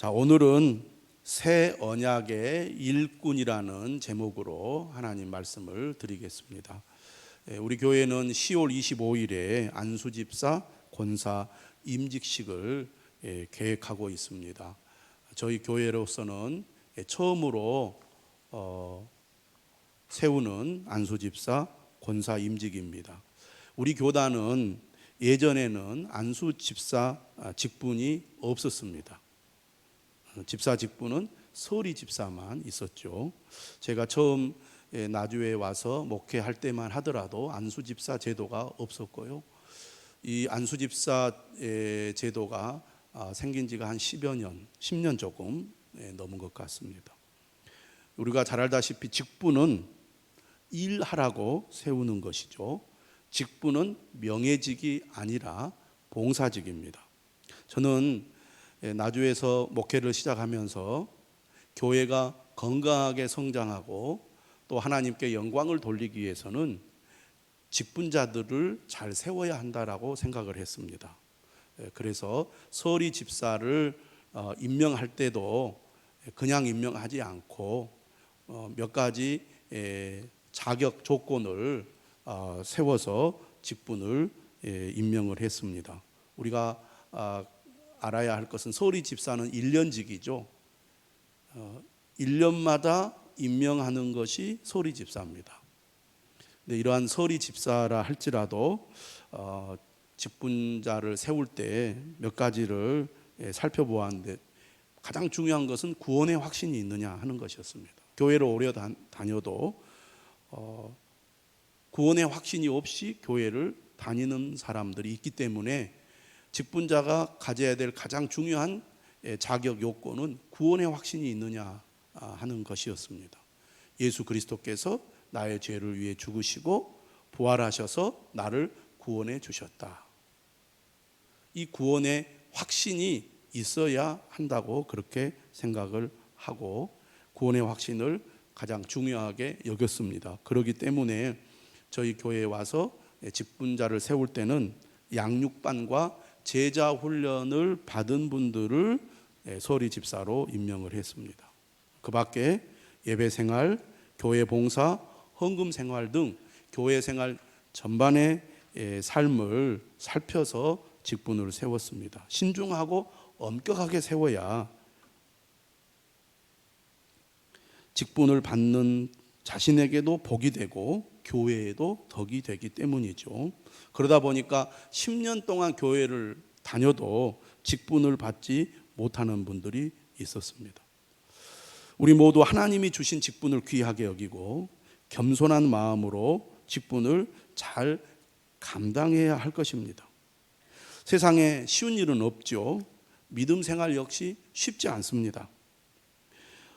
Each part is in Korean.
자, 오늘은 새 언약의 일꾼이라는 제목으로 하나님 말씀을 드리겠습니다. 우리 교회는 10월 25일에 안수집사 권사 임직식을 계획하고 있습니다. 저희 교회로서는 처음으로 세우는 안수집사 권사 임직입니다. 우리 교단은 예전에는 안수집사 직분이 없었습니다. 집사 직분은 서리 집사만 있었죠. 제가 처음 나주에 와서 목회할 때만 하더라도 안수집사 제도가 없었고요. 이 안수집사 제도가 생긴 지가 한 10여 년, 10년 조금 넘은 것 같습니다. 우리가 잘 알다시피 직분은 일하라고 세우는 것이죠. 직분은 명예직이 아니라 봉사직입니다. 저는 나주에서 목회를 시작하면서 교회가 건강하게 성장하고 또 하나님께 영광을 돌리기 위해서는 직분자들을 잘 세워야 한다라고 생각을 했습니다. 그래서 서리 집사를 임명할 때도 그냥 임명하지 않고 몇 가지 자격 조건을 세워서 직분을 임명을 했습니다. 우리가 알아야 할 것은 서리 집사는 1년직이죠. 1년마다 임명하는 것이 서리 집사입니다. 근데 이러한 서리 집사라 할지라도 직분자를 세울 때 몇 가지를 살펴보았는데 가장 중요한 것은 구원의 확신이 있느냐 하는 것이었습니다. 교회를 오래 다녀도 구원의 확신이 없이 교회를 다니는 사람들이 있기 때문에 직분자가 가져야 될 가장 중요한 자격 요건은 구원의 확신이 있느냐 하는 것이었습니다. 예수 그리스도께서 나의 죄를 위해 죽으시고 부활하셔서 나를 구원해 주셨다. 이 구원의 확신이 있어야 한다고 그렇게 생각을 하고 구원의 확신을 가장 중요하게 여겼습니다. 그렇기 때문에 저희 교회에 와서 직분자를 세울 때는 양육반과 제자 훈련을 받은 분들을 서리 집사로 임명을 했습니다. 그 밖에 예배 생활, 교회 봉사, 헌금 생활 등 교회 생활 전반의 삶을 살펴서 직분을 세웠습니다. 신중하고 엄격하게 세워야 직분을 받는 자신에게도 복이 되고 교회에도 덕이 되기 때문이죠. 그러다 보니까 10년 동안 교회를 다녀도 직분을 받지 못하는 분들이 있었습니다. 우리 모두 하나님이 주신 직분을 귀하게 여기고 겸손한 마음으로 직분을 잘 감당해야 할 것입니다. 세상에 쉬운 일은 없죠. 믿음 생활 역시 쉽지 않습니다.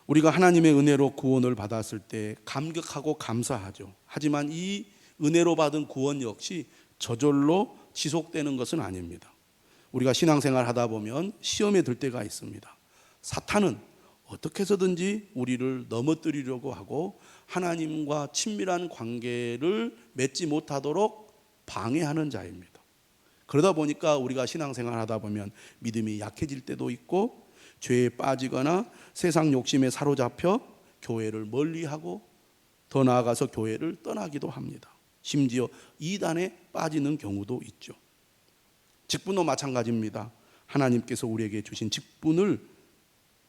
우리가 하나님의 은혜로 구원을 받았을 때 감격하고 감사하죠. 하지만 이 은혜로 받은 구원 역시 저절로 지속되는 것은 아닙니다. 우리가 신앙생활 하다 보면 시험에 들 때가 있습니다. 사탄은 어떻게 해서든지 우리를 넘어뜨리려고 하고 하나님과 친밀한 관계를 맺지 못하도록 방해하는 자입니다. 그러다 보니까 우리가 신앙생활 하다 보면 믿음이 약해질 때도 있고 죄에 빠지거나 세상 욕심에 사로잡혀 교회를 멀리하고 더 나아가서 교회를 떠나기도 합니다. 심지어 이단에 빠지는 경우도 있죠. 직분도 마찬가지입니다. 하나님께서 우리에게 주신 직분을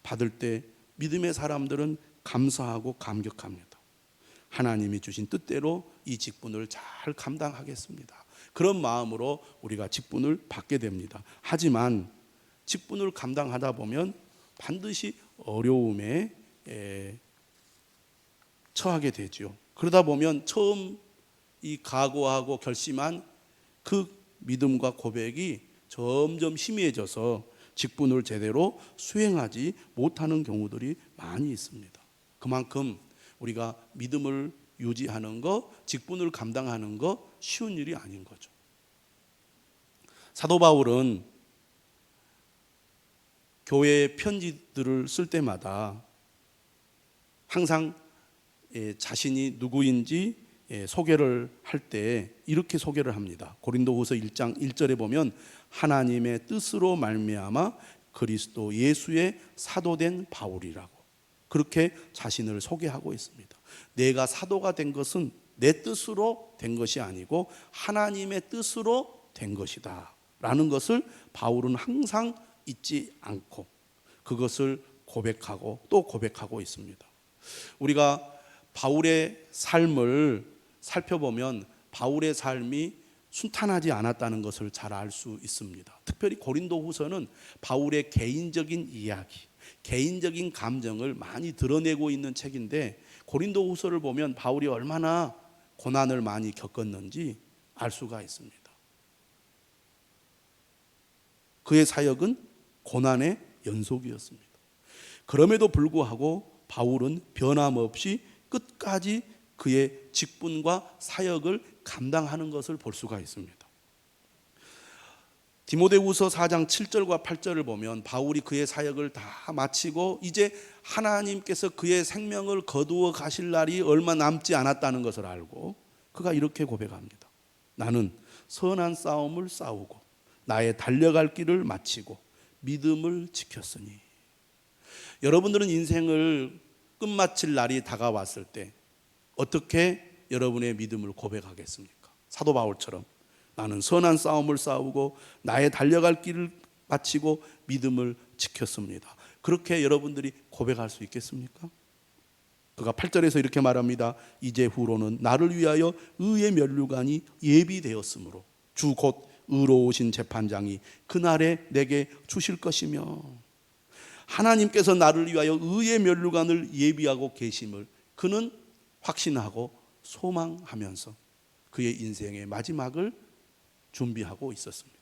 받을 때 믿음의 사람들은 감사하고 감격합니다. 하나님이 주신 뜻대로 이 직분을 잘 감당하겠습니다. 그런 마음으로 우리가 직분을 받게 됩니다. 하지만 직분을 감당하다 보면 반드시 어려움에 처하게 되죠. 그러다 보면 처음 이 각오하고 결심한 그 믿음과 고백이 점점 희미해져서 직분을 제대로 수행하지 못하는 경우들이 많이 있습니다. 그만큼 우리가 믿음을 유지하는 것, 직분을 감당하는 것 쉬운 일이 아닌 거죠. 사도 바울은 교회의 편지들을 쓸 때마다 항상 자신이 누구인지 소개를 할 때 이렇게 소개를 합니다. 고린도후서 1장 1절에 보면 하나님의 뜻으로 말미암아 그리스도 예수의 사도된 바울이라고 그렇게 자신을 소개하고 있습니다. 내가 사도가 된 것은 내 뜻으로 된 것이 아니고 하나님의 뜻으로 된 것이다 라는 것을 바울은 항상 잊지 않고 그것을 고백하고 또 고백하고 있습니다. 우리가 바울의 삶을 살펴보면 바울의 삶이 순탄하지 않았다는 것을 잘 알 수 있습니다. 특별히 고린도후서는 바울의 개인적인 이야기, 개인적인 감정을 많이 드러내고 있는 책인데 고린도후서를 보면 바울이 얼마나 고난을 많이 겪었는지 알 수가 있습니다. 그의 사역은 고난의 연속이었습니다. 그럼에도 불구하고 바울은 변함없이 끝까지 그의 직분과 사역을 감당하는 것을 볼 수가 있습니다. 디모데후서 4장 7절과 8절을 보면 바울이 그의 사역을 다 마치고 이제 하나님께서 그의 생명을 거두어 가실 날이 얼마 남지 않았다는 것을 알고 그가 이렇게 고백합니다. 나는 선한 싸움을 싸우고 나의 달려갈 길을 마치고 믿음을 지켰으니. 여러분들은 인생을 끝마칠 날이 다가왔을 때 어떻게 여러분의 믿음을 고백하겠습니까? 사도 바울처럼 나는 선한 싸움을 싸우고 나의 달려갈 길을 마치고 믿음을 지켰습니다. 그렇게 여러분들이 고백할 수 있겠습니까? 그가 8절에서 이렇게 말합니다. 이제 후로는 나를 위하여 의의 면류관이 예비되었으므로 주 곧 의로우신 재판장이 그날에 내게 주실 것이며. 하나님께서 나를 위하여 의의 면류관을 예비하고 계심을 그는 확신하고 소망하면서 그의 인생의 마지막을 준비하고 있었습니다.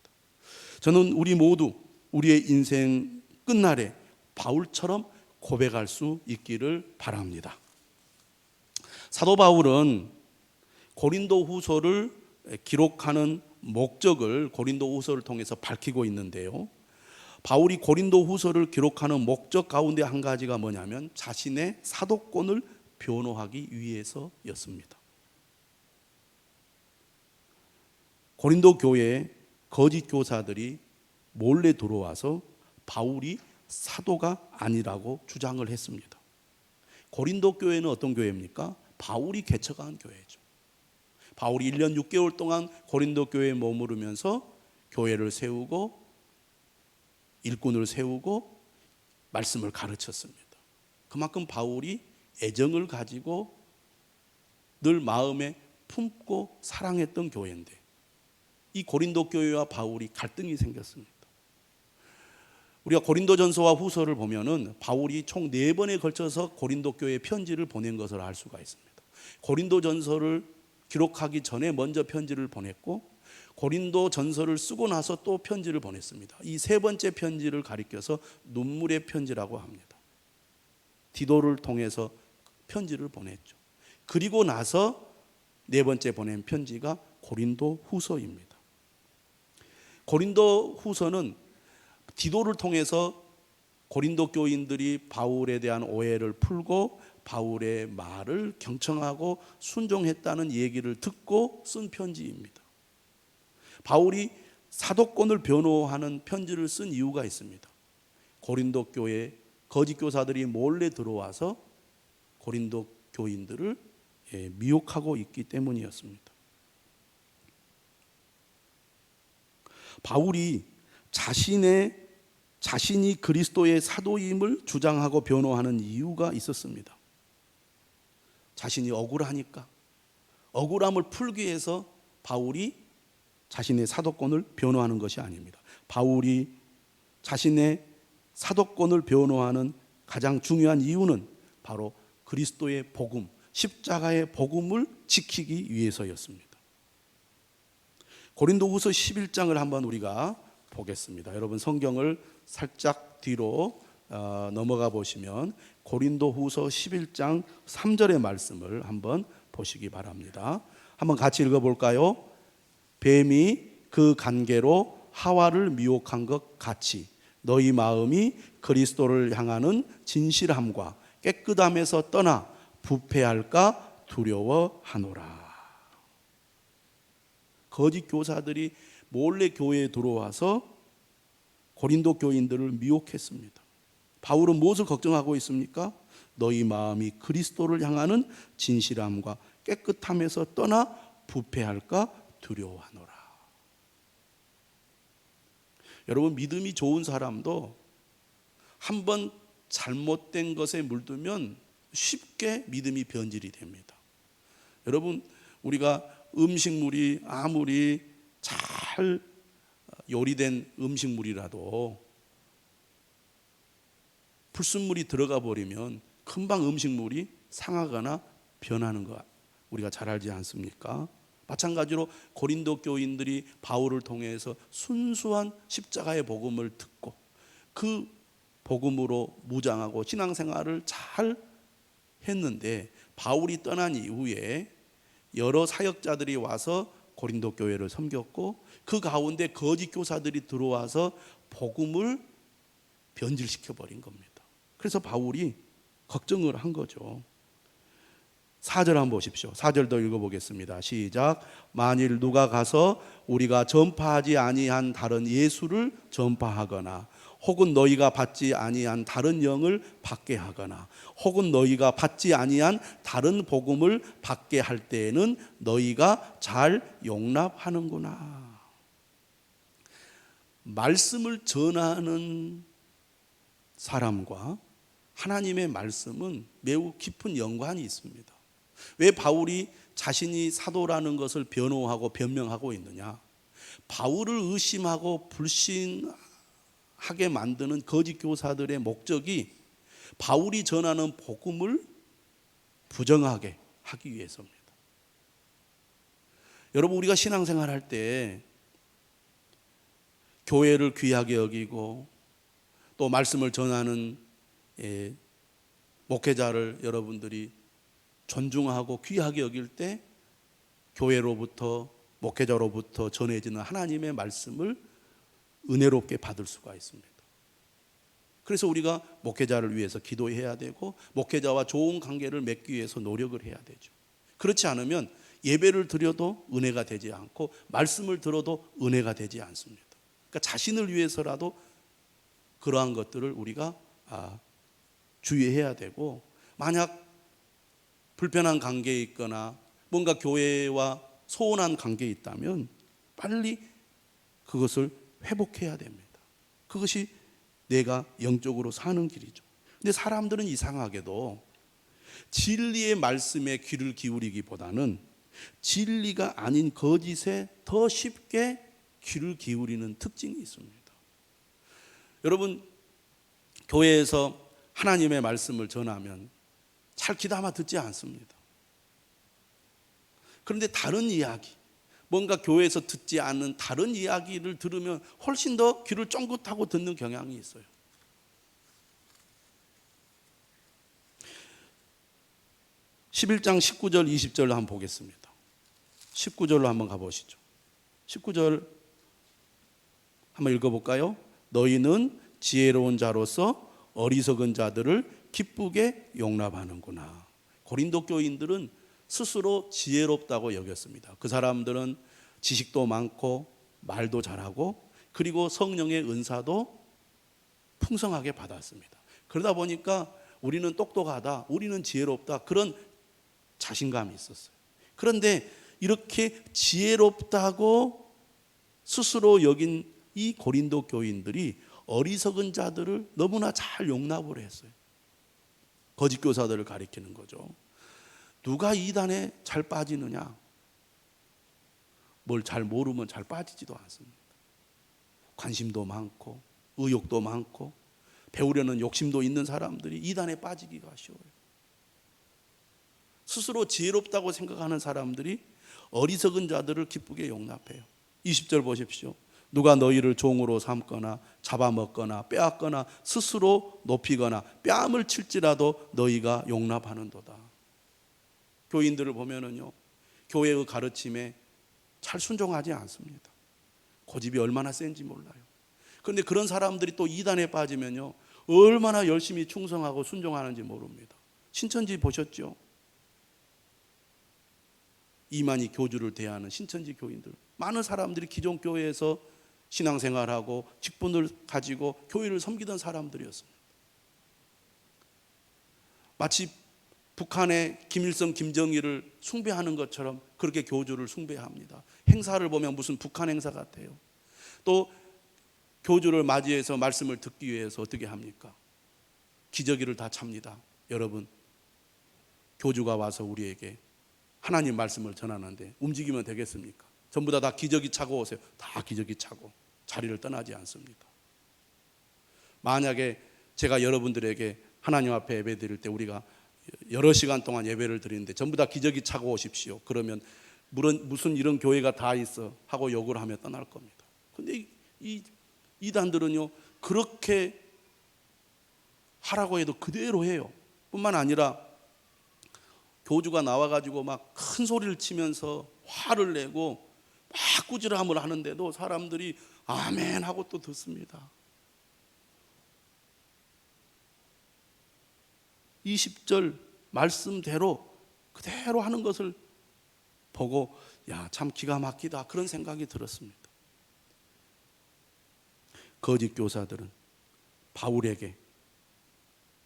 저는 우리 모두 우리의 인생 끝날에 바울처럼 고백할 수 있기를 바랍니다. 사도 바울은 고린도후서를 기록하는 목적을 고린도후서를 통해서 밝히고 있는데요. 바울이 고린도후서를 기록하는 목적 가운데 한 가지가 뭐냐면 자신의 사도권을 변호하기 위해서였습니다. 고린도 교회에 거짓 교사들이 몰래 들어와서 바울이 사도가 아니라고 주장을 했습니다. 고린도 교회는 어떤 교회입니까? 바울이 개척한 교회죠. 바울이 1년 6개월 동안 고린도 교회에 머무르면서 교회를 세우고 일꾼을 세우고 말씀을 가르쳤습니다. 그만큼 바울이 애정을 가지고 늘 마음에 품고 사랑했던 교회인데 이 고린도 교회와 바울이 갈등이 생겼습니다. 우리가 고린도전서와 후서를 보면은 바울이 총 4번에 걸쳐서 고린도 교회에 편지를 보낸 것을 알 수가 있습니다. 고린도전서를 기록하기 전에 먼저 편지를 보냈고 고린도전서를 쓰고 나서 또 편지를 보냈습니다. 이 3번째 편지를 가리켜서 눈물의 편지라고 합니다. 디도를 통해서 편지를 보냈죠. 그리고 나서 4번째 보낸 편지가 고린도 후서입니다. 고린도 후서는 디도를 통해서 고린도 교인들이 바울에 대한 오해를 풀고 바울의 말을 경청하고 순종했다는 얘기를 듣고 쓴 편지입니다. 바울이 사도권을 변호하는 편지를 쓴 이유가 있습니다. 고린도 교회 거짓 교사들이 몰래 들어와서 고린도 교인들을 미혹하고 있기 때문이었습니다. 바울이 자신이 그리스도의 사도임을 주장하고 변호하는 이유가 있었습니다. 자신이 억울하니까 억울함을 풀기 위해서 바울이 자신의 사도권을 변호하는 것이 아닙니다. 바울이 자신의 사도권을 변호하는 가장 중요한 이유는 바로 그리스도의 복음, 십자가의 복음을 지키기 위해서였습니다. 고린도후서 11장을 한번 우리가 보겠습니다. 여러분 성경을 살짝 뒤로 넘어가 보시면 고린도후서 11장 3절의 말씀을 한번 보시기 바랍니다. 한번 같이 읽어볼까요? 뱀이 그 관계로 하와를 미혹한 것 같이 너희 마음이 그리스도를 향하는 진실함과 깨끗함에서 떠나 부패할까 두려워하노라. 거짓 교사들이 몰래 교회에 들어와서 고린도 교인들을 미혹했습니다. 바울은 무엇을 걱정하고 있습니까? 너희 마음이 그리스도를 향하는 진실함과 깨끗함에서 떠나 부패할까 두려워하노라. 여러분, 믿음이 좋은 사람도 한번 잘못된 것에 물들면 쉽게 믿음이 변질이 됩니다. 여러분, 우리가 음식물이 아무리 잘 요리된 음식물이라도 불순물이 들어가 버리면 금방 음식물이 상하거나 변하는 거 우리가 잘 알지 않습니까? 마찬가지로 고린도 교인들이 바울을 통해서 순수한 십자가의 복음을 듣고 그 복음으로 무장하고 신앙생활을 잘 했는데, 바울이 떠난 이후에 여러 사역자들이 와서 고린도 교회를 섬겼고 그 가운데 거짓 교사들이 들어와서 복음을 변질시켜 버린 겁니다. 그래서 바울이 걱정을 한 거죠. 4절 한번 보십시오. 4절 더 읽어보겠습니다. 시작. 만일 누가 가서 우리가 전파하지 아니한 다른 예수를 전파하거나 혹은 너희가 받지 아니한 다른 영을 받게 하거나 혹은 너희가 받지 아니한 다른 복음을 받게 할 때에는 너희가 잘 용납하는구나. 말씀을 전하는 사람과 하나님의 말씀은 매우 깊은 연관이 있습니다. 왜 바울이 자신이 사도라는 것을 변호하고 변명하고 있느냐? 바울을 의심하고 불신하게 만드는 거짓 교사들의 목적이 바울이 전하는 복음을 부정하게 하기 위해서입니다. 여러분, 우리가 신앙생활 할 때 교회를 귀하게 여기고 또 말씀을 전하는 목회자를 여러분들이 존중하고 귀하게 여길 때 교회로부터 목회자로부터 전해지는 하나님의 말씀을 은혜롭게 받을 수가 있습니다. 그래서 우리가 목회자를 위해서 기도해야 되고 목회자와 좋은 관계를 맺기 위해서 노력을 해야 되죠. 그렇지 않으면 예배를 드려도 은혜가 되지 않고 말씀을 들어도 은혜가 되지 않습니다. 그러니까 자신을 위해서라도 그러한 것들을 우리가 주의해야 되고, 만약 불편한 관계에 있거나 뭔가 교회와 소원한 관계에 있다면 빨리 그것을 회복해야 됩니다. 그것이 내가 영적으로 사는 길이죠. 근데 사람들은 이상하게도 진리의 말씀에 귀를 기울이기보다는 진리가 아닌 거짓에 더 쉽게 귀를 기울이는 특징이 있습니다. 여러분, 교회에서 하나님의 말씀을 전하면 잘 귀담아 듣지 않습니다. 그런데 다른 이야기, 뭔가 교회에서 듣지 않는 다른 이야기를 들으면 훨씬 더 귀를 쫑긋하고 듣는 경향이 있어요. (11장) 19절 20절 한번 보겠습니다. 19절로 한번 가보시죠. 19절 한번 읽어볼까요? 너희는 지혜로운 자로서 어리석은 자들을 기쁘게 용납하는구나. 고린도 교인들은 스스로 지혜롭다고 여겼습니다. 그 사람들은 지식도 많고 말도 잘하고 그리고 성령의 은사도 풍성하게 받았습니다. 그러다 보니까 우리는 똑똑하다, 우리는 지혜롭다, 그런 자신감이 있었어요. 그런데 이렇게 지혜롭다고 스스로 여긴 이 고린도 교인들이 어리석은 자들을 너무나 잘 용납을 했어요. 거짓 교사들을 가리키는 거죠. 누가 이단에 잘 빠지느냐? 뭘 잘 모르면 잘 빠지지도 않습니다. 관심도 많고 의욕도 많고 배우려는 욕심도 있는 사람들이 이단에 빠지기가 쉬워요. 스스로 지혜롭다고 생각하는 사람들이 어리석은 자들을 기쁘게 용납해요. 20절 보십시오. 누가 너희를 종으로 삼거나 잡아먹거나 빼앗거나 스스로 높이거나 뺨을 칠지라도 너희가 용납하는도다. 교인들을 보면은요, 교회의 가르침에 잘 순종하지 않습니다. 고집이 얼마나 센지 몰라요. 그런데 그런 사람들이 또 이단에 빠지면요, 얼마나 열심히 충성하고 순종하는지 모릅니다. 신천지 보셨죠? 이만희 교주를 대하는 신천지 교인들, 많은 사람들이 기존 교회에서 신앙생활하고 직분을 가지고 교회를 섬기던 사람들이었습니다. 마치 북한의 김일성, 김정일을 숭배하는 것처럼 그렇게 교주를 숭배합니다. 행사를 보면 무슨 북한 행사 같아요. 또 교주를 맞이해서 말씀을 듣기 위해서 어떻게 합니까? 기저귀를 다 찹니다. 여러분, 교주가 와서 우리에게 하나님 말씀을 전하는데 움직이면 되겠습니까? 전부 다 기저귀 차고 오세요. 다 기저귀 차고 자리를 떠나지 않습니다. 만약에 제가 여러분들에게 하나님 앞에 예배 드릴 때 우리가 여러 시간 동안 예배를 드리는데 전부 다 기저귀 차고 오십시오. 그러면 무슨 이런 교회가 다 있어 하고 욕을 하며 떠날 겁니다. 근데 이 이단들은요, 그렇게 하라고 해도 그대로 해요. 뿐만 아니라 교주가 나와가지고 막 큰 소리를 치면서 화를 내고 막 꾸지람을 하는데도 사람들이 아멘 하고 또 듣습니다. 20절 말씀대로 그대로 하는 것을 보고 야, 참 기가 막히다 그런 생각이 들었습니다. 거짓 교사들은 바울에게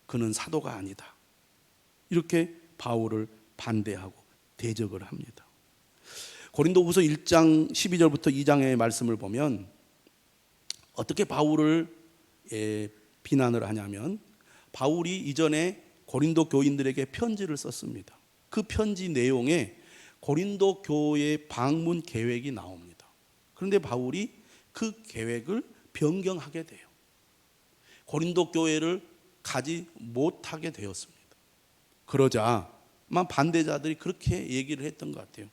그는 사도가 아니다 이렇게 바울을 반대하고 대적을 합니다. 고린도후서 1장 12절부터 2장의 말씀을 보면 어떻게 바울을 비난을 하냐면, 바울이 이전에 고린도 교인들에게 편지를 썼습니다. 그 편지 내용에 고린도 교회 방문 계획이 나옵니다. 그런데 바울이 그 계획을 변경하게 돼요. 고린도 교회를 가지 못하게 되었습니다. 그러자만 반대자들이 그렇게 얘기를 했던 것 같아요.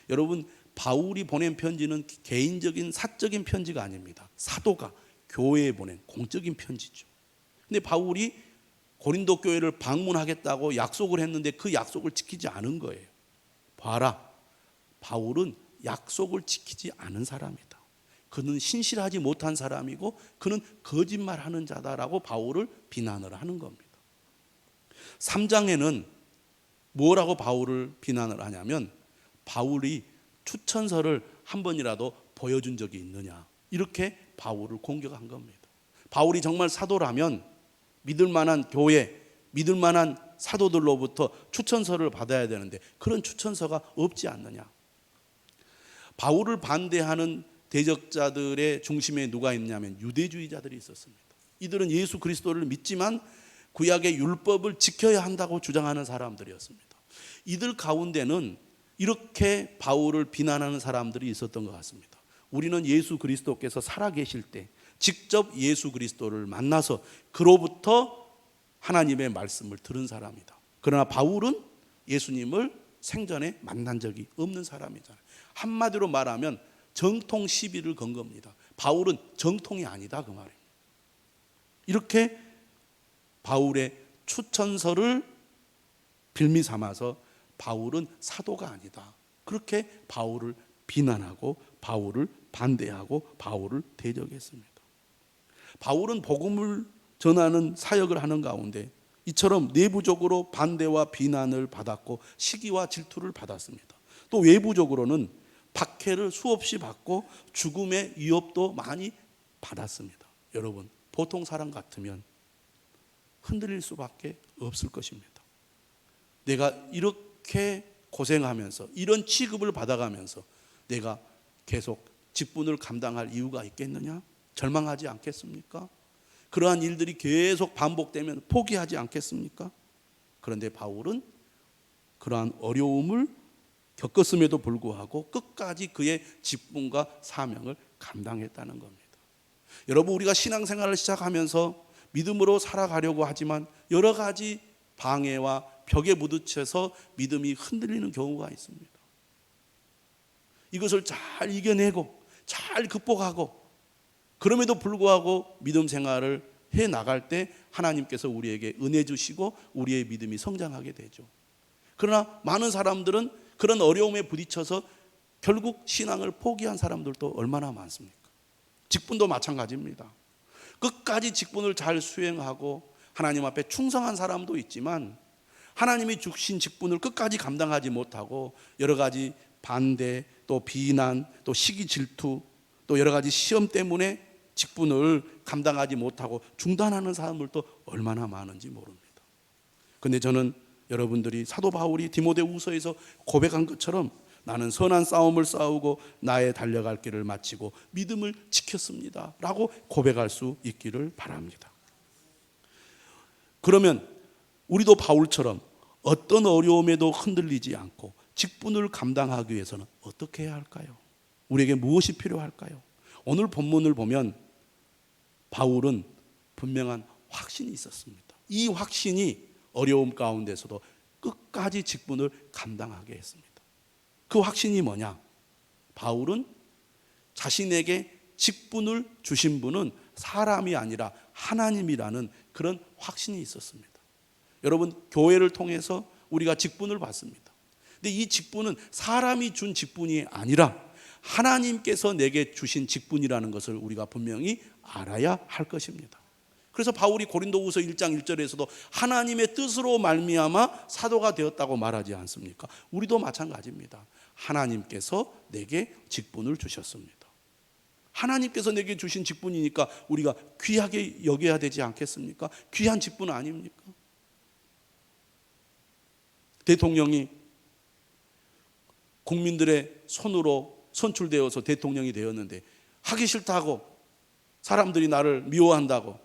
여러분, 바울이 보낸 편지는 개인적인 사적인 편지가 아닙니다. 사도가 교회에 보낸 공적인 편지죠. 근데 바울이 고린도 교회를 방문하겠다고 약속을 했는데 그 약속을 지키지 않은 거예요. 봐라, 바울은 약속을 지키지 않은 사람이다. 그는 신실하지 못한 사람이고 그는 거짓말하는 자다라고 바울을 비난을 하는 겁니다. 3장에는 뭐라고 바울을 비난을 하냐면, 바울이 추천서를 한 번이라도 보여준 적이 있느냐 이렇게 바울을 공격한 겁니다. 바울이 정말 사도라면 믿을 만한 교회, 믿을 만한 사도들로부터 추천서를 받아야 되는데 그런 추천서가 없지 않느냐. 바울을 반대하는 대적자들의 중심에 누가 있냐면 유대주의자들이 있었습니다. 이들은 예수 그리스도를 믿지만 구약의 율법을 지켜야 한다고 주장하는 사람들이었습니다. 이들 가운데는 이렇게 바울을 비난하는 사람들이 있었던 것 같습니다. 우리는 예수 그리스도께서 살아계실 때 직접 예수 그리스도를 만나서 그로부터 하나님의 말씀을 들은 사람이다. 그러나 바울은 예수님을 생전에 만난 적이 없는 사람이잖아요. 한마디로 말하면 정통 시비를 건 겁니다. 바울은 정통이 아니다 그 말입니다. 이렇게 바울의 추천서를 빌미 삼아서 바울은 사도가 아니다 그렇게 바울을 비난하고 바울을 반대하고 바울을 대적했습니다. 바울은 복음을 전하는 사역을 하는 가운데 이처럼 내부적으로 반대와 비난을 받았고 시기와 질투를 받았습니다. 또 외부적으로는 박해를 수없이 받고 죽음의 위협도 많이 받았습니다. 여러분, 보통 사람 같으면 흔들릴 수밖에 없을 것입니다. 내가 이렇게 고생하면서 이런 취급을 받아가면서 내가 계속 직분을 감당할 이유가 있겠느냐? 절망하지 않겠습니까? 그러한 일들이 계속 반복되면 포기하지 않겠습니까? 그런데 바울은 그러한 어려움을 겪었음에도 불구하고 끝까지 그의 직분과 사명을 감당했다는 겁니다. 여러분, 우리가 신앙생활을 시작하면서 믿음으로 살아가려고 하지만 여러 가지 방해와 벽에 부딪혀서 믿음이 흔들리는 경우가 있습니다. 이것을 잘 이겨내고 잘 극복하고 그럼에도 불구하고 믿음 생활을 해 나갈 때 하나님께서 우리에게 은혜 주시고 우리의 믿음이 성장하게 되죠. 그러나 많은 사람들은 그런 어려움에 부딪혀서 결국 신앙을 포기한 사람들도 얼마나 많습니까? 직분도 마찬가지입니다. 끝까지 직분을 잘 수행하고 하나님 앞에 충성한 사람도 있지만 하나님이 주신 직분을 끝까지 감당하지 못하고 여러 가지 반대, 또 비난, 또 시기 질투, 또 여러 가지 시험 때문에 직분을 감당하지 못하고 중단하는 사람들도 얼마나 많은지 모릅니다. 근데 저는 여러분들이 사도 바울이 디모데후서에서 고백한 것처럼 나는 선한 싸움을 싸우고 나의 달려갈 길을 마치고 믿음을 지켰습니다 라고 고백할 수 있기를 바랍니다. 그러면 우리도 바울처럼 어떤 어려움에도 흔들리지 않고 직분을 감당하기 위해서는 어떻게 해야 할까요? 우리에게 무엇이 필요할까요? 오늘 본문을 보면 바울은 분명한 확신이 있었습니다. 이 확신이 어려움 가운데서도 끝까지 직분을 감당하게 했습니다. 그 확신이 뭐냐? 바울은 자신에게 직분을 주신 분은 사람이 아니라 하나님이라는 그런 확신이 있었습니다. 여러분, 교회를 통해서 우리가 직분을 받습니다. 근데 이 직분은 사람이 준 직분이 아니라 하나님께서 내게 주신 직분이라는 것을 우리가 분명히 알아야 할 것입니다. 그래서 바울이 고린도후서 1장 1절에서도 하나님의 뜻으로 말미암아 사도가 되었다고 말하지 않습니까? 우리도 마찬가지입니다. 하나님께서 내게 직분을 주셨습니다. 하나님께서 내게 주신 직분이니까 우리가 귀하게 여겨야 되지 않겠습니까? 귀한 직분 아닙니까? 대통령이 국민들의 손으로 선출되어서 대통령이 되었는데 하기 싫다고, 사람들이 나를 미워한다고,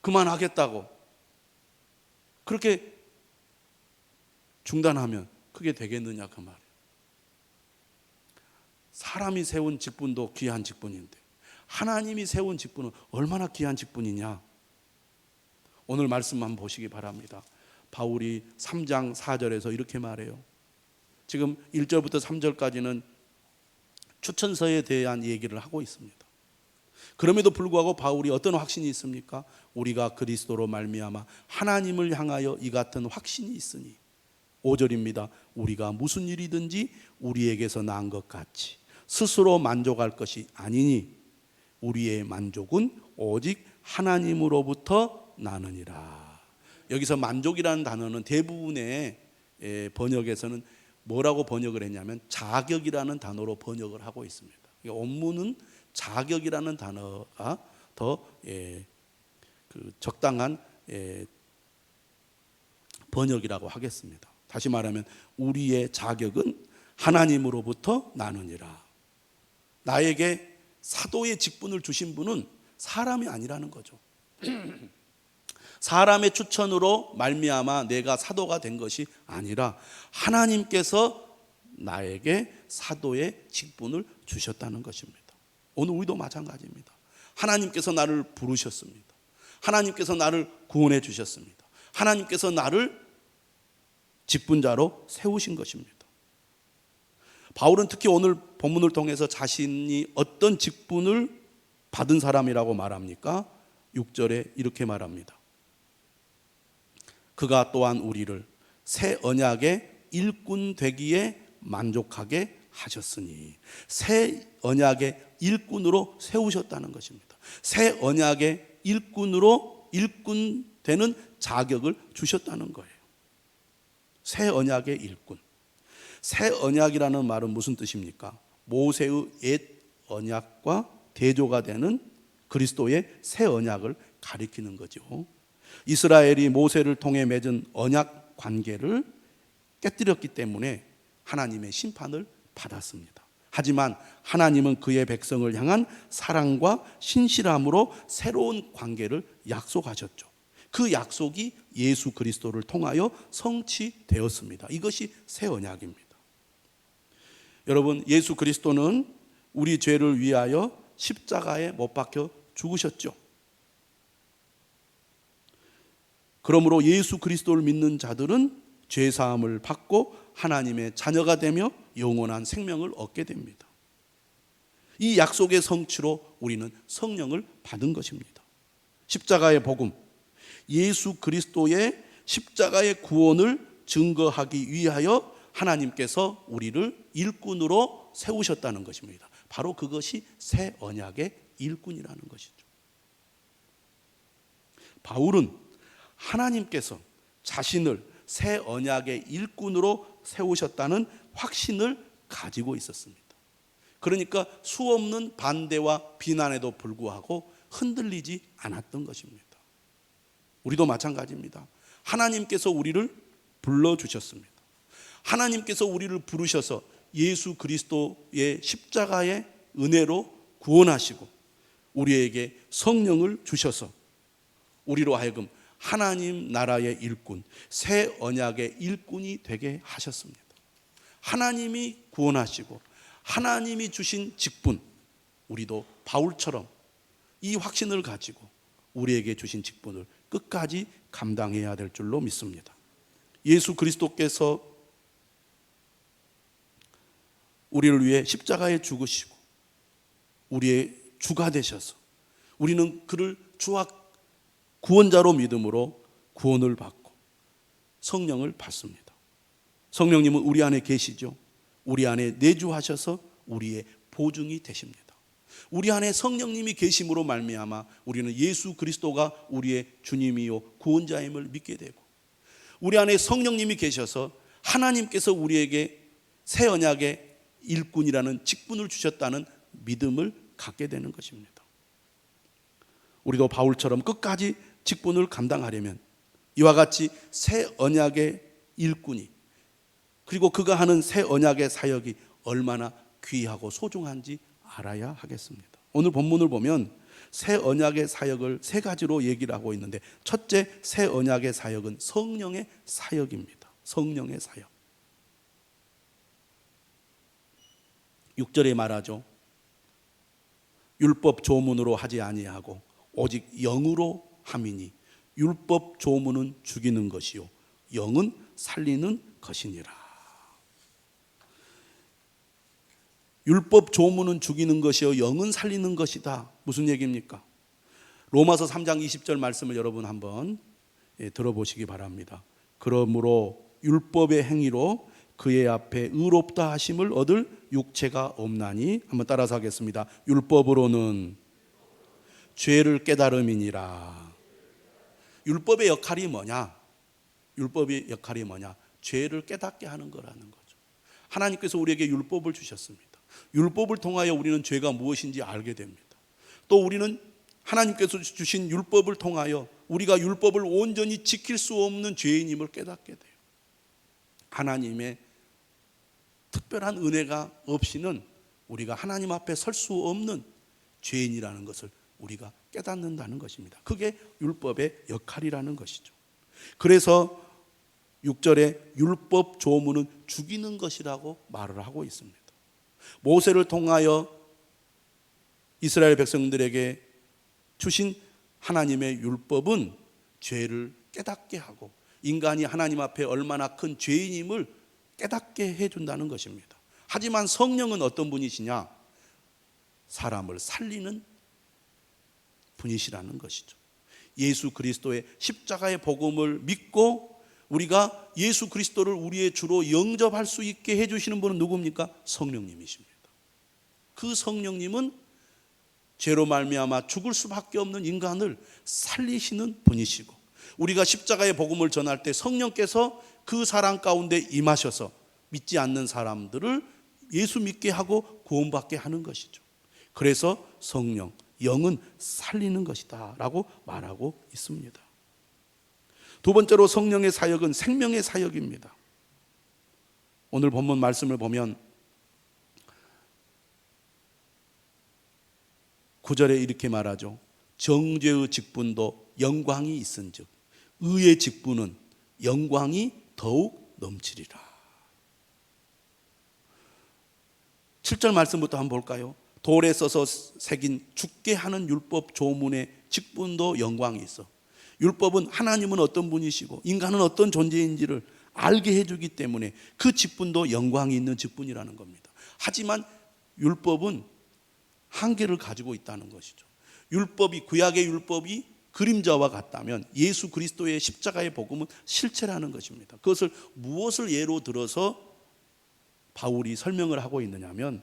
그만하겠다고 그렇게 중단하면 그게 되겠느냐 그 말이에요. 사람이 세운 직분도 귀한 직분인데 하나님이 세운 직분은 얼마나 귀한 직분이냐. 오늘 말씀 한번 보시기 바랍니다. 바울이 3장 4절에서 이렇게 말해요. 지금 1절부터 3절까지는 추천서에 대한 얘기를 하고 있습니다. 그럼에도 불구하고 바울이 어떤 확신이 있습니까? 우리가 그리스도로 말미암아 하나님을 향하여 이 같은 확신이 있으니 5절입니다. 우리가 무슨 일이든지 우리에게서 난 것 같이 스스로 만족할 것이 아니니 우리의 만족은 오직 하나님으로부터 나느니라. 여기서 만족이라는 단어는 대부분의 번역에서는 뭐라고 번역을 했냐면 자격이라는 단어로 번역을 하고 있습니다. 원문은 자격이라는 단어가 더 적당한 번역이라고 하겠습니다. 다시 말하면 우리의 자격은 하나님으로부터 나느니라. 나에게 사도의 직분을 주신 분은 사람이 아니라는 거죠. 사람의 추천으로 말미암아 내가 사도가 된 것이 아니라 하나님께서 나에게 사도의 직분을 주셨다는 것입니다. 오늘 우리도 마찬가지입니다. 하나님께서 나를 부르셨습니다. 하나님께서 나를 구원해 주셨습니다. 하나님께서 나를 직분자로 세우신 것입니다. 바울은 특히 오늘 본문을 통해서 자신이 어떤 직분을 받은 사람이라고 말합니까? 6절에 이렇게 말합니다. 그가 또한 우리를 새 언약의 일꾼 되기에 만족하게 하셨으니, 새 언약의 일꾼으로 세우셨다는 것입니다. 새 언약의 일꾼으로 일꾼 되는 자격을 주셨다는 거예요. 새 언약의 일꾼. 새 언약이라는 말은 무슨 뜻입니까? 모세의 옛 언약과 대조가 되는 그리스도의 새 언약을 가리키는 거죠. 이스라엘이 모세를 통해 맺은 언약 관계를 깨뜨렸기 때문에 하나님의 심판을 받았습니다. 하지만 하나님은 그의 백성을 향한 사랑과 신실함으로 새로운 관계를 약속하셨죠. 그 약속이 예수 그리스도를 통하여 성취되었습니다. 이것이 새 언약입니다. 여러분, 예수 그리스도는 우리 죄를 위하여 십자가에 못 박혀 죽으셨죠. 그러므로 예수 그리스도를 믿는 자들은 죄 사함을 받고 하나님의 자녀가 되며 영원한 생명을 얻게 됩니다. 이 약속의 성취로 우리는 성령을 받은 것입니다. 십자가의 복음, 예수 그리스도의 십자가의 구원을 증거하기 위하여 하나님께서 우리를 일꾼으로 세우셨다는 것입니다. 바로 그것이 새 언약의 일꾼이라는 것이죠. 바울은 하나님께서 자신을 새 언약의 일꾼으로 세우셨다는 확신을 가지고 있었습니다. 그러니까 수없는 반대와 비난에도 불구하고 흔들리지 않았던 것입니다. 우리도 마찬가지입니다. 하나님께서 우리를 불러주셨습니다. 하나님께서 우리를 부르셔서 예수 그리스도의 십자가의 은혜로 구원하시고 우리에게 성령을 주셔서 우리로 하여금 하나님 나라의 일꾼, 새 언약의 일꾼이 되게 하셨습니다. 하나님이 구원하시고 하나님이 주신 직분, 우리도 바울처럼 이 확신을 가지고 우리에게 주신 직분을 끝까지 감당해야 될 줄로 믿습니다. 예수 그리스도께서 우리를 위해 십자가에 죽으시고 우리의 주가 되셔서 우리는 그를 주와 구원자로 믿음으로 구원을 받고 성령을 받습니다. 성령님은 우리 안에 계시죠. 우리 안에 내주하셔서 우리의 보증이 되십니다. 우리 안에 성령님이 계심으로 말미암아 우리는 예수 그리스도가 우리의 주님이요 구원자임을 믿게 되고, 우리 안에 성령님이 계셔서 하나님께서 우리에게 새 언약의 일꾼이라는 직분을 주셨다는 믿음을 갖게 되는 것입니다. 우리도 바울처럼 끝까지 직분을 감당하려면 이와 같이 새 언약의 일꾼이, 그리고 그가 하는 새 언약의 사역이 얼마나 귀하고 소중한지 알아야 하겠습니다. 오늘 본문을 보면 새 언약의 사역을 세 가지로 얘기를 하고 있는데, 첫째, 새 언약의 사역은 성령의 사역입니다. 성령의 사역. 6절에 말하죠. 율법 조문으로 하지 아니하고 오직 영으로 함이니 율법 조문은 죽이는 것이요 영은 살리는 것이니라. 율법 조문은 죽이는 것이요 영은 살리는 것이다. 무슨 얘기입니까? 로마서 3장 20절 말씀을 여러분 한번 들어보시기 바랍니다. 그러므로 율법의 행위로 그의 앞에 의롭다 하심을 얻을 육체가 없나니, 한번 따라서 하겠습니다. 율법으로는 죄를 깨달음이니라. 율법의 역할이 뭐냐? 율법의 역할이 뭐냐? 죄를 깨닫게 하는 거라는 거죠. 하나님께서 우리에게 율법을 주셨습니다. 율법을 통하여 우리는 죄가 무엇인지 알게 됩니다. 또 우리는 하나님께서 주신 율법을 통하여 우리가 율법을 온전히 지킬 수 없는 죄인임을 깨닫게 돼요. 하나님의 특별한 은혜가 없이는 우리가 하나님 앞에 설 수 없는 죄인이라는 것을 우리가 깨닫는다는 것입니다. 그게 율법의 역할이라는 것이죠. 그래서 6절에 율법 조문은 죽이는 것이라고 말을 하고 있습니다. 모세를 통하여 이스라엘 백성들에게 주신 하나님의 율법은 죄를 깨닫게 하고 인간이 하나님 앞에 얼마나 큰 죄인임을 깨닫게 해준다는 것입니다. 하지만 성령은 어떤 분이시냐? 사람을 살리는 분이시라는 것이죠. 예수 그리스도의 십자가의 복음을 믿고 우리가 예수 그리스도를 우리의 주로 영접할 수 있게 해주시는 분은 누굽니까? 성령님이십니다. 그 성령님은 죄로 말미암아 죽을 수밖에 없는 인간을 살리시는 분이시고, 우리가 십자가의 복음을 전할 때 성령께서 그 사람 가운데 임하셔서 믿지 않는 사람들을 예수 믿게 하고 구원받게 하는 것이죠. 그래서 성령, 영은 살리는 것이다 라고 말하고 있습니다. 두 번째로 성령의 사역은 생명의 사역입니다. 오늘 본문 말씀을 보면 9절에 이렇게 말하죠. 정죄의 직분도 영광이 있은즉 의의 직분은 영광이 더욱 넘치리라. 7절 말씀부터 한번 볼까요? 돌에 써서 새긴 죽게 하는 율법 조문의 직분도 영광이 있어. 율법은 하나님은 어떤 분이시고 인간은 어떤 존재인지를 알게 해주기 때문에 그 직분도 영광이 있는 직분이라는 겁니다. 하지만 율법은 한계를 가지고 있다는 것이죠. 율법이, 구약의 율법이 그림자와 같다면 예수 그리스도의 십자가의 복음은 실체라는 것입니다. 그것을 무엇을 예로 들어서 바울이 설명을 하고 있느냐면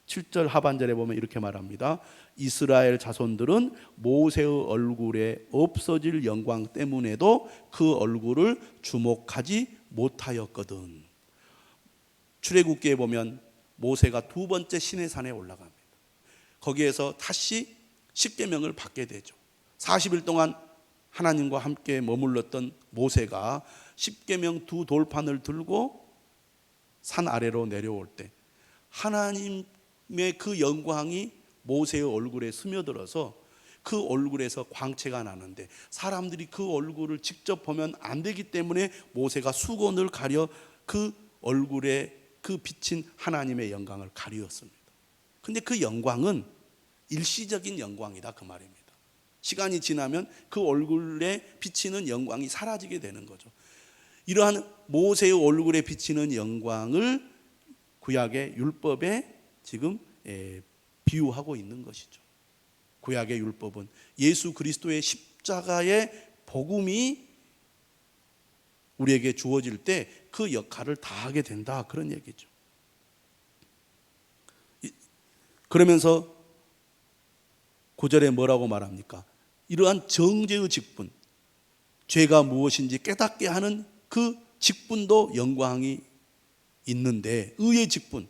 7절 하반절에 보면 이렇게 말합니다. 이스라엘 자손들은 모세의 얼굴에 없어질 영광 때문에도 그 얼굴을 주목하지 못하였거든. 출애굽기에 보면 모세가 두 번째 시내산에 올라갑니다. 거기에서 다시 십계명을 받게 되죠. 40일 동안 하나님과 함께 머물렀던 모세가 십계명 두 돌판을 들고 산 아래로 내려올 때 하나님의 그 영광이 모세의 얼굴에 스며들어서 그 얼굴에서 광채가 나는데, 사람들이 그 얼굴을 직접 보면 안 되기 때문에 모세가 수건을 가려 그 얼굴에 그 비친 하나님의 영광을 가리었습니다. 근데 그 영광은 일시적인 영광이다, 그 말입니다. 시간이 지나면 그 얼굴에 비치는 영광이 사라지게 되는 거죠. 이러한 모세의 얼굴에 비치는 영광을 구약의 율법에 지금 비유하고 있는 것이죠. 구약의 율법은 예수 그리스도의 십자가의 복음이 우리에게 주어질 때 그 역할을 다하게 된다, 그런 얘기죠. 그러면서 9절에 뭐라고 말합니까? 이러한 정죄의 직분, 죄가 무엇인지 깨닫게 하는 그 직분도 영광이 있는데, 의의 직분,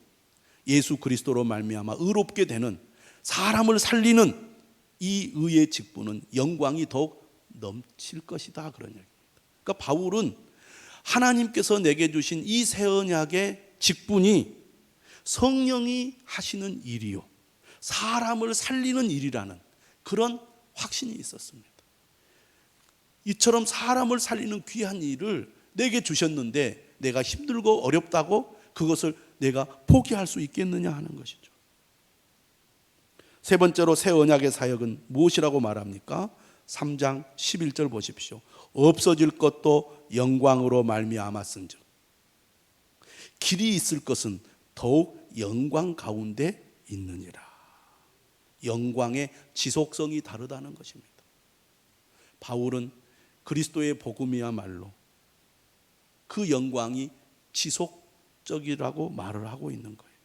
예수 그리스도로 말미암아 의롭게 되는, 사람을 살리는 이 의의 직분은 영광이 더욱 넘칠 것이다, 그런 얘기입니다. 그러니까 바울은 하나님께서 내게 주신 이 새 언약의 직분이 성령이 하시는 일이요, 사람을 살리는 일이라는 그런 확신이 있었습니다. 이처럼 사람을 살리는 귀한 일을 내게 주셨는데 내가 힘들고 어렵다고 그것을 내가 포기할 수 있겠느냐 하는 것이죠. 세 번째로 새 언약의 사역은 무엇이라고 말합니까? 3장 11절 보십시오. 없어질 것도 영광으로 말미암았은즉 길이 있을 것은 더욱 영광 가운데 있느니라. 영광의 지속성이 다르다는 것입니다. 바울은 그리스도의 복음이야말로 그 영광이 지속적이라고 말을 하고 있는 거예요.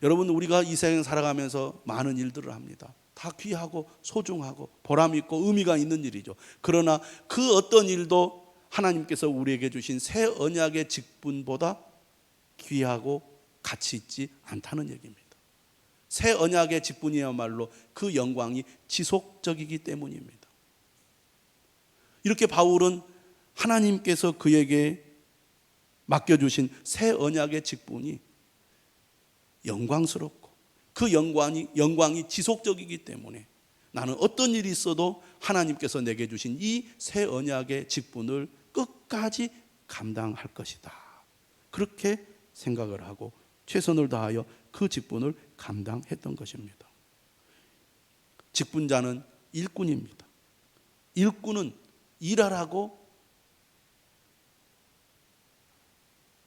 여러분, 우리가 이 세상 살아가면서 많은 일들을 합니다. 다 귀하고 소중하고 보람 있고 의미가 있는 일이죠. 그러나 그 어떤 일도 하나님께서 우리에게 주신 새 언약의 직분보다 귀하고 가치 있지 않다는 얘기입니다. 새 언약의 직분이야말로 그 영광이 지속적이기 때문입니다. 이렇게 바울은 하나님께서 그에게 맡겨주신 새 언약의 직분이 영광스럽고 그 영광이 지속적이기 때문에 나는 어떤 일이 있어도 하나님께서 내게 주신 이 새 언약의 직분을 끝까지 감당할 것이다, 그렇게 생각을 하고 최선을 다하여 그 직분을 감당했던 것입니다. 직분자는 일꾼입니다. 일꾼은 일하라고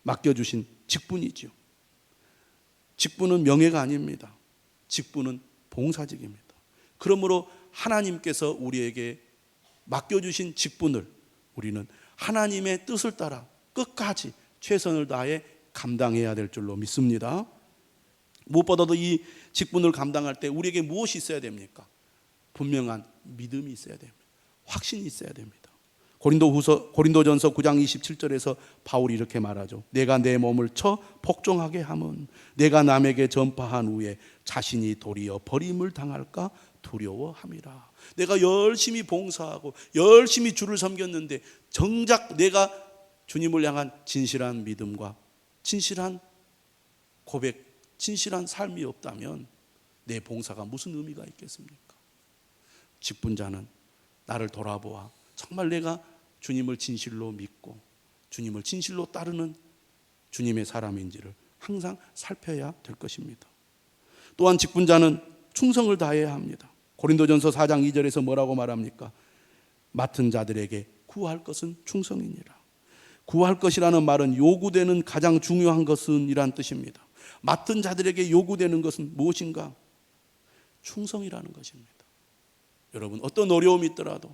맡겨주신 직분이죠. 직분은 명예가 아닙니다. 직분은 봉사직입니다. 그러므로 하나님께서 우리에게 맡겨주신 직분을 우리는 하나님의 뜻을 따라 끝까지 최선을 다해 감당해야 될 줄로 믿습니다. 무엇보다도 이 직분을 감당할 때 우리에게 무엇이 있어야 됩니까? 분명한 믿음이 있어야 됩니다. 확신이 있어야 됩니다. 고린도전서 9장 27절에서 바울이 이렇게 말하죠. 내가 내 몸을 쳐 복종하게 함은 내가 남에게 전파한 후에 자신이 도리어 버림을 당할까 두려워함이라. 내가 열심히 봉사하고 열심히 주를 섬겼는데 정작 내가 주님을 향한 진실한 믿음과 진실한 고백, 진실한 삶이 없다면 내 봉사가 무슨 의미가 있겠습니까? 직분자는 나를 돌아보아 정말 내가 주님을 진실로 믿고 주님을 진실로 따르는 주님의 사람인지를 항상 살펴야 될 것입니다. 또한 직분자는 충성을 다해야 합니다. 고린도전서 4장 2절에서 뭐라고 말합니까? 맡은 자들에게 구할 것은 충성이니라. 구할 것이라는 말은 요구되는 가장 중요한 것은 이란 뜻입니다. 맡은 자들에게 요구되는 것은 무엇인가? 충성이라는 것입니다. 여러분, 어떤 어려움이 있더라도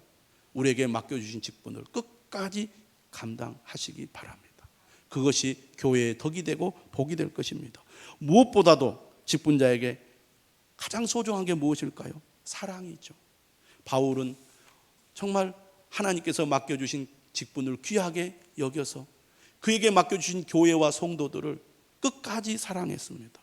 우리에게 맡겨주신 직분을 끝까지 감당하시기 바랍니다. 그것이 교회의 덕이 되고 복이 될 것입니다. 무엇보다도 직분자에게 가장 소중한 게 무엇일까요? 사랑이죠. 바울은 정말 하나님께서 맡겨주신 직분을 귀하게 여겨서 그에게 맡겨주신 교회와 성도들을 끝까지 사랑했습니다.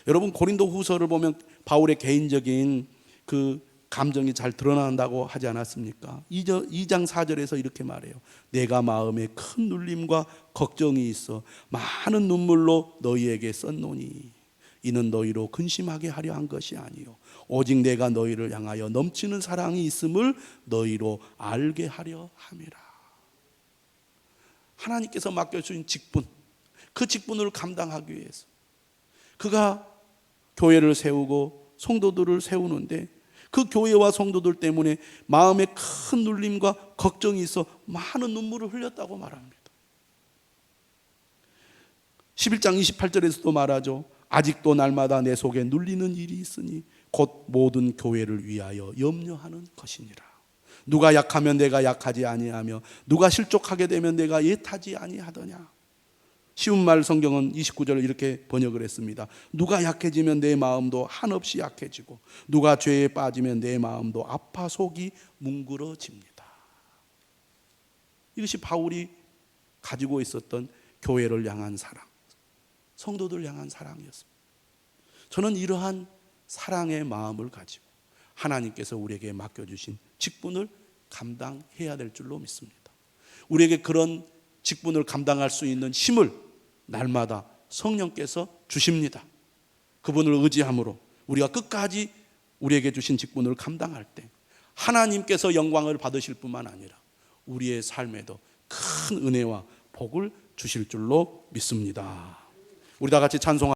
여러분 고린도 후서를 보면 바울의 개인적인 그 감정이 잘 드러난다고 하지 않았습니까? 2장 4절에서 이렇게 말해요. 내가 마음에 큰 눌림과 걱정이 있어 많은 눈물로 너희에게 썼노니 이는 너희로 근심하게 하려 한 것이 아니요 오직 내가 너희를 향하여 넘치는 사랑이 있음을 너희로 알게 하려 함이라. 하나님께서 맡겨주신 직분, 그 직분을 감당하기 위해서 그가 교회를 세우고 성도들을 세우는데 그 교회와 성도들 때문에 마음에 큰 눌림과 걱정이 있어 많은 눈물을 흘렸다고 말합니다. 11장 28절에서도 말하죠. 아직도 날마다 내 속에 눌리는 일이 있으니 곧 모든 교회를 위하여 염려하는 것이니라. 누가 약하면 내가 약하지 아니하며 누가 실족하게 되면 내가 예타지 아니하더냐. 쉬운 말 성경은 29절을 이렇게 번역을 했습니다. 누가 약해지면 내 마음도 한없이 약해지고 누가 죄에 빠지면 내 마음도 아파 속이 뭉그러집니다. 이것이 바울이 가지고 있었던 교회를 향한 사랑, 성도들 향한 사랑이었습니다. 저는 이러한 사랑의 마음을 가지고 하나님께서 우리에게 맡겨주신 직분을 감당해야 될 줄로 믿습니다. 우리에게 그런 직분을 감당할 수 있는 힘을 날마다 성령께서 주십니다. 그분을 의지함으로 우리가 끝까지 우리에게 주신 직분을 감당할 때 하나님께서 영광을 받으실 뿐만 아니라 우리의 삶에도 큰 은혜와 복을 주실 줄로 믿습니다. 우리 다 같이 찬송합니다.